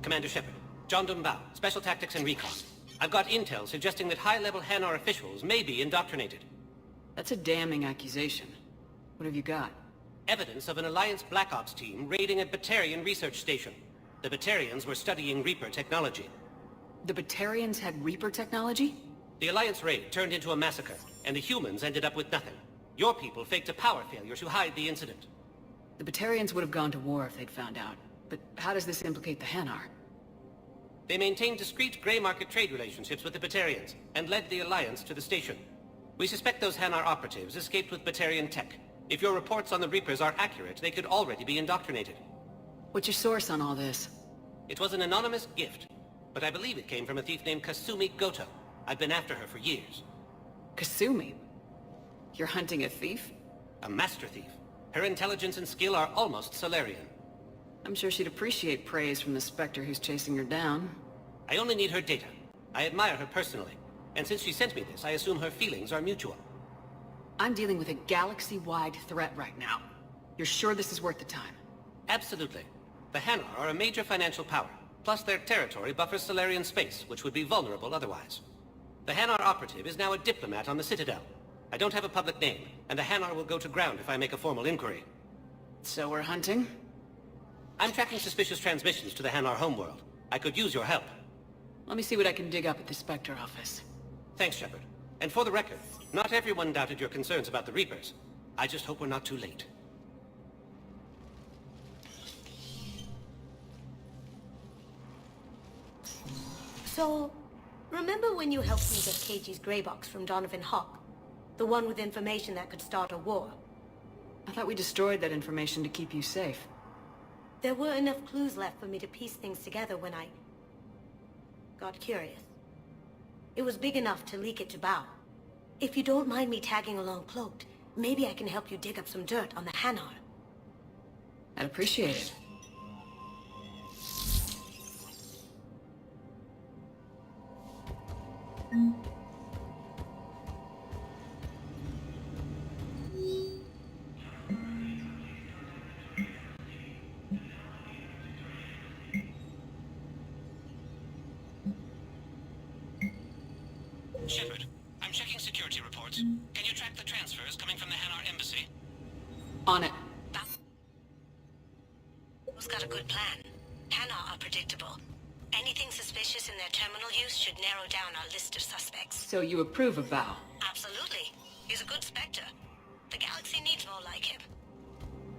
Commander Shepard. John Dumbao, Special Tactics and Recon. I've got intel suggesting that high-level Hanar officials may be indoctrinated. That's a damning accusation. What have you got? Evidence of an Alliance Black Ops team raiding a Batarian research station. The Batarians were studying Reaper technology. The Batarians had Reaper technology? The Alliance raid turned into a massacre, and the humans ended up with nothing. Your people faked a power failure to hide the incident. The Batarians would have gone to war if they'd found out. But how does this implicate the Hanar? They maintained discreet gray market trade relationships with the Batarians, and led the Alliance to the station. We suspect those Hanar operatives escaped with Batarian tech. If your reports on the Reapers are accurate, they could already be indoctrinated. What's your source on all this? It was an anonymous gift, but I believe it came from a thief named Kasumi Goto. I've been after her for years. Kasumi? You're hunting a thief? A master thief. Her intelligence and skill are almost Solarian. I'm sure she'd appreciate praise from the Spectre who's chasing her down. I only need her data. I admire her personally, and since she sent me this, I assume her feelings are mutual. I'm dealing with a galaxy-wide threat right now. You're sure this is worth the time? Absolutely. The Hanar are a major financial power, plus their territory buffers Solarian space, which would be vulnerable otherwise. The Hanar operative is now a diplomat on the Citadel. I don't have a public name, and the Hanar will go to ground if I make a formal inquiry. So we're hunting? I'm tracking suspicious transmissions to the Hanar homeworld. I could use your help. Let me see what I can dig up at the Spectre office. Thanks, Shepard. And for the record, not everyone doubted your concerns about the Reapers. I just hope we're not too late. So, remember when you helped me get KG's grey box from Donovan Hawk? The one with information that could start a war? I thought we destroyed that information to keep you safe. There were enough clues left for me to piece things together when I got curious. It was big enough to leak it to Bao. If you don't mind me tagging along cloaked, maybe I can help you dig up some dirt on the Hanar. I'd appreciate it. Shepard, I'm checking security reports. Can you track the transfers coming from the Hanar embassy? On it. Bao's got a good plan. Hanar are predictable. Anything suspicious in their terminal use should narrow down our list of suspects. So you approve of Bao? Absolutely. He's a good Spectre. The galaxy needs more like him.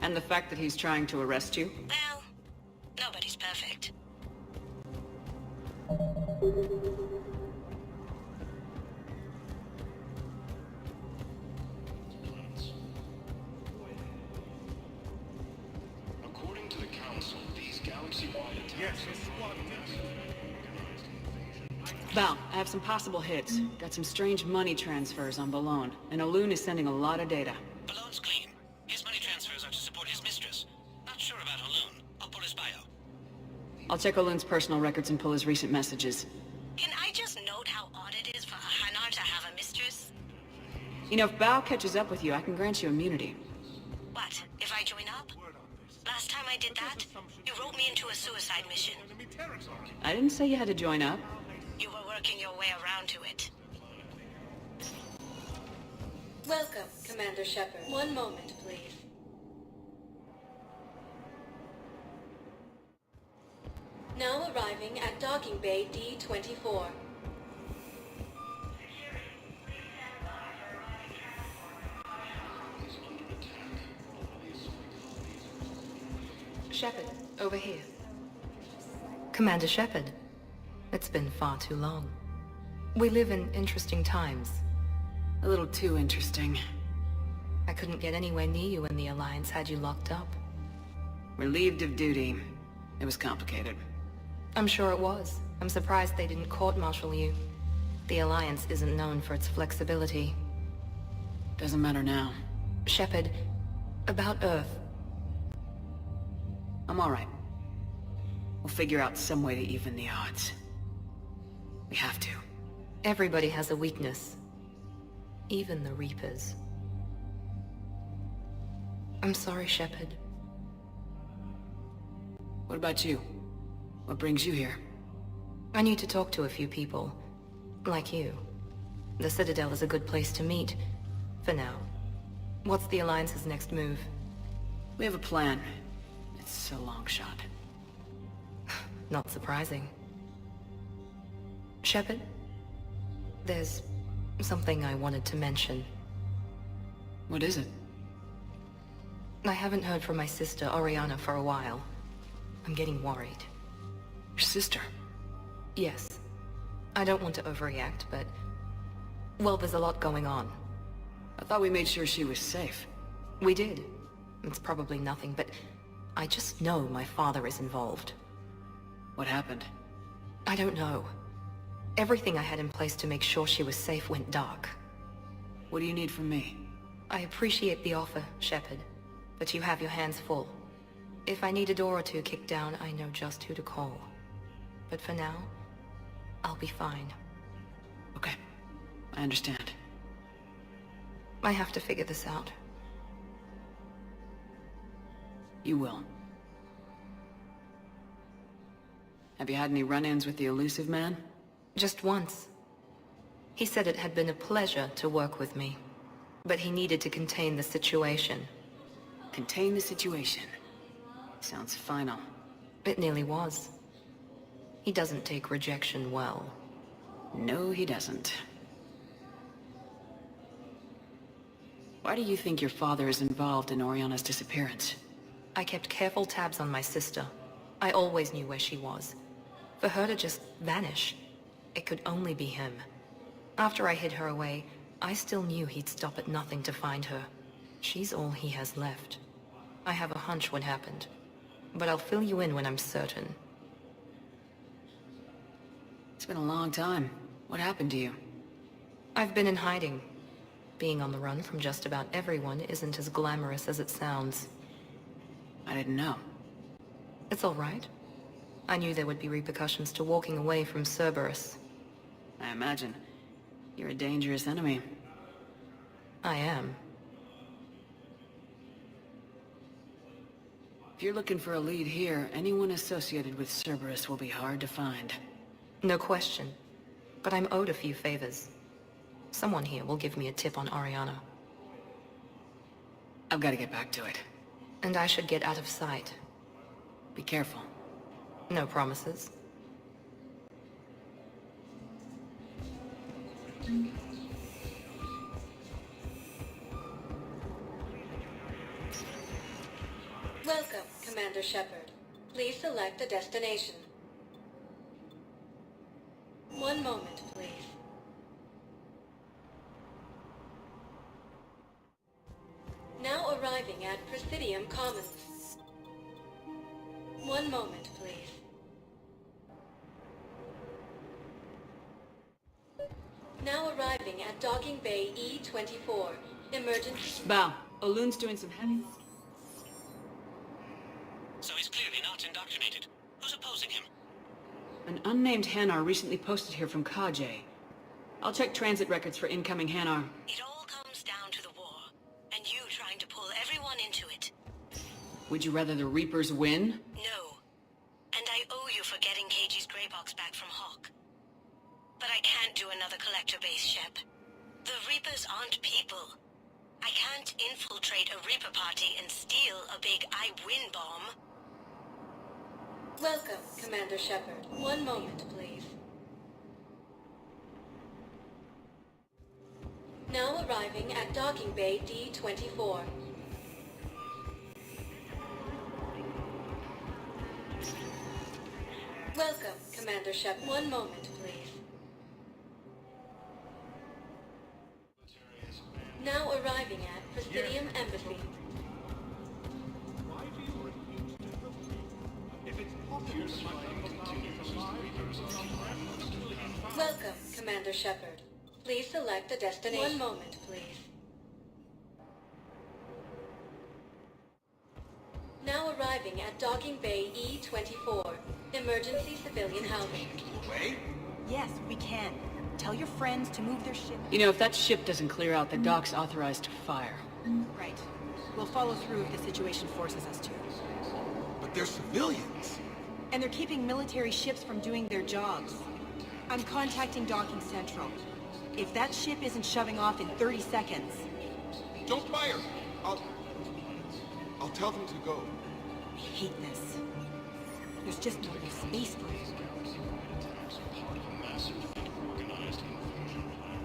And the fact that he's trying to arrest you? Well, nobody's perfect. According to the Council, these galaxy-wide attacks are Bao, I have some possible hits. Got some strange money transfers on Balone, and Elune is sending a lot of data. Balone's clean. His money transfers are to support his mistress. Not sure about Elune. I'll pull his bio. I'll check Elune's personal records and pull his recent messages. Can I just note how odd it is for a Hanar to have a mistress? You know, if Bao catches up with you, I can grant you immunity. What, if I join up? Last time I did that, you wrote me into a suicide mission. I didn't say you had to join up. You were working your way around to it. Welcome, Commander Shepard. One moment, please. Now arriving at Docking Bay D-24. Shepard, over here. Commander Shepard, it's been far too long. We live in interesting times. A little too interesting. I couldn't get anywhere near you when the Alliance had you locked up. Relieved of duty. It was complicated. I'm sure it was. I'm surprised they didn't court-martial you. The Alliance isn't known for its flexibility. Doesn't matter now. Shepard, about Earth. I'm alright. We'll figure out some way to even the odds. We have to. Everybody has a weakness. Even the Reapers. I'm sorry, Shepard. What about you? What brings you here? I need to talk to a few people. Like you. The Citadel is a good place to meet. For now. What's the Alliance's next move? We have a plan. It's a long shot. Not surprising. Shepard? There's something I wanted to mention. What is it? I haven't heard from my sister, Oriana, for a while. I'm getting worried. Your sister? Yes. I don't want to overreact, but... well, there's a lot going on. I thought we made sure she was safe. We did. It's probably nothing, but... I just know my father is involved. What happened? I don't know. Everything I had in place to make sure she was safe went dark. What do you need from me? I appreciate the offer, Shepard, but you have your hands full. If I need a door or two kicked down, I know just who to call. But for now, I'll be fine. Okay. I understand. I have to figure this out. You will. Have you had any run-ins with the Elusive Man? Just once. He said it had been a pleasure to work with me, but he needed to contain the situation. Contain the situation. Sounds final. It nearly was. He doesn't take rejection well. No, he doesn't. Why do you think your father is involved in Oriana's disappearance? I kept careful tabs on my sister. I always knew where she was. For her to just vanish, it could only be him. After I hid her away, I still knew he'd stop at nothing to find her. She's all he has left. I have a hunch what happened, but I'll fill you in when I'm certain. It's been a long time. What happened to you? I've been in hiding. Being on the run from just about everyone isn't as glamorous as it sounds. I didn't know. It's all right. I knew there would be repercussions to walking away from Cerberus. I imagine. You're a dangerous enemy. I am. If you're looking for a lead here, anyone associated with Cerberus will be hard to find. No question. But I'm owed a few favors. Someone here will give me a tip on Oriana. I've got to get back to it. And I should get out of sight. Be careful. No promises. Welcome, Commander Shepard. Please select a destination. One moment, please. Now arriving at Presidium Commons. One moment, please. Now arriving at Docking Bay E-24. Emergency... Val, Olun's doing some heavy... So he's clearly not indoctrinated. Who's opposing him? An unnamed Hanar recently posted here from Kajay. I'll check transit records for incoming Hanar. It all comes down to the war, and you trying to pull everyone into it. Would you rather the Reapers win? No. And I owe you for getting Cage's Grey Box back from Hawk. But I can't do another collector base, Shep. The Reapers aren't people. I can't infiltrate a Reaper party and steal a big I win bomb. Welcome, Commander Shepard. One moment, please. Now arriving at Docking Bay D-24. Welcome, Commander Shepard. One moment, please. Now arriving at Presidium Embassy. Welcome, Commander Shepard. Please select a destination. One moment, please. Now arriving at Docking Bay E-24. Emergency civilian housing. Yes, we can. Tell your friends to move their ship. You know, if that ship doesn't clear out, the dock's authorized to fire. Right. We'll follow through if the situation forces us to. But they're civilians. And they're keeping military ships from doing their jobs. I'm contacting Docking Central. If that ship isn't shoving off in 30 seconds... Don't fire! I'll tell them to go. I hate this. There's just not enough space for it. Part of a massive, organized invasion plan.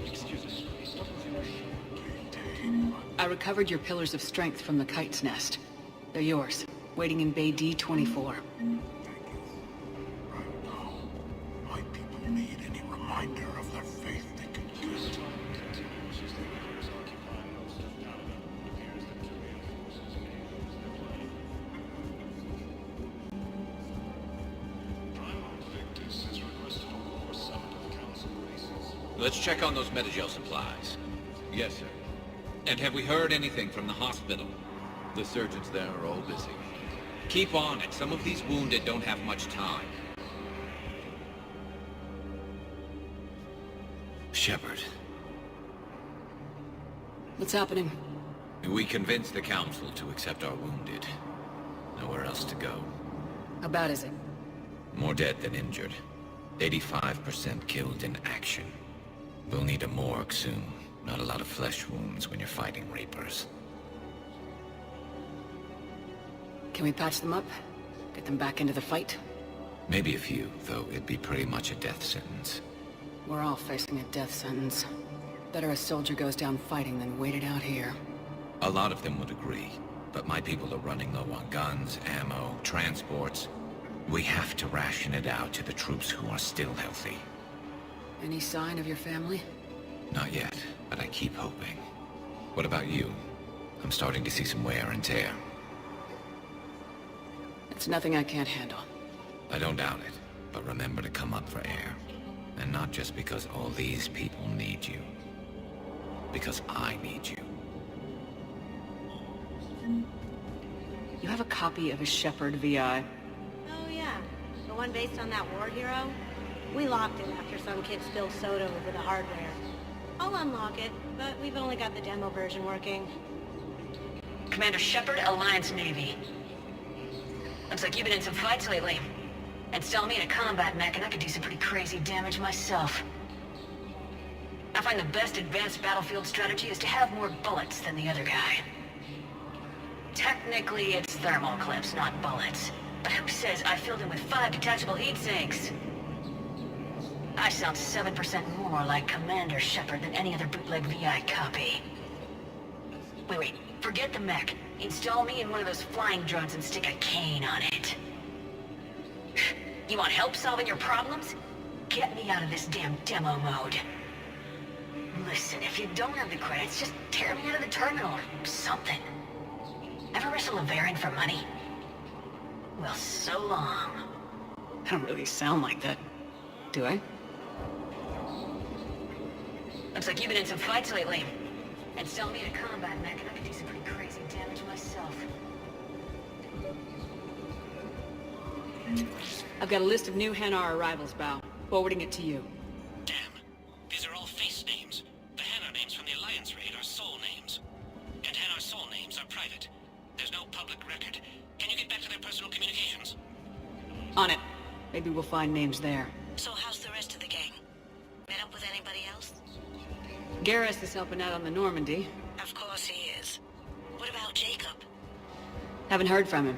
Excuse us. I recovered your pillars of strength from the kite's nest. They're yours, waiting in Bay D-24. Right now, my people need any reminder of their faith they can get. Let's check on those Metagel supplies. Yes, sir. And have we heard anything from the hospital? The surgeons there are all busy. Keep on it. Some of these wounded don't have much time. Shepard. What's happening? We convinced the Council to accept our wounded. Nowhere else to go. How bad is it? More dead than injured. 85% killed in action. We'll need a morgue soon. Not a lot of flesh wounds when you're fighting Reapers. Can we patch them up? Get them back into the fight? Maybe a few, though it'd be pretty much a death sentence. We're all facing a death sentence. Better a soldier goes down fighting than wait it out here. A lot of them would agree, but my people are running low on guns, ammo, transports. We have to ration it out to the troops who are still healthy. Any sign of your family? Not yet, but I keep hoping. What about you? I'm starting to see some wear and tear. It's nothing I can't handle. I don't doubt it, but remember to come up for air. And not just because all these people need you. Because I need you. You have a copy of a Shepard VI. Oh yeah, the one based on that war hero? We locked it after some kid spilled soda over the hardware. I'll unlock it, but we've only got the demo version working. Commander Shepard, Alliance Navy. Looks like you've been in some fights lately. Install me in a combat mech and I could do some pretty crazy damage myself. I find the best advanced battlefield strategy is to have more bullets than the other guy. Technically, it's thermal clips, not bullets. But who says I filled them with 5 detachable heat sinks? I sound 7% more like Commander Shepard than any other bootleg VI copy. Wait, forget the mech. Install me in one of those flying drones and stick a cane on it. You want help solving your problems? Get me out of this damn demo mode. Listen, if you don't have the credits, just tear me out of the terminal or something. Ever wrestle a Varian for money? Well, so long. I don't really sound like that, do I? Looks like you've been in some fights lately. Install me in a combat mech and I can do some pretty crazy damage myself. I've got a list of new Hanar arrivals, Bao. Forwarding it to you. Damn. These are all face names. The Hanar names from the Alliance raid are soul names. And Hanar soul names are private. There's no public record. Can you get back to their personal communications? On it. Maybe we'll find names there. So how's the rest of the gang? Met up with anybody else? Garrus is helping out on the Normandy. Of course he is. What about Jacob? Haven't heard from him.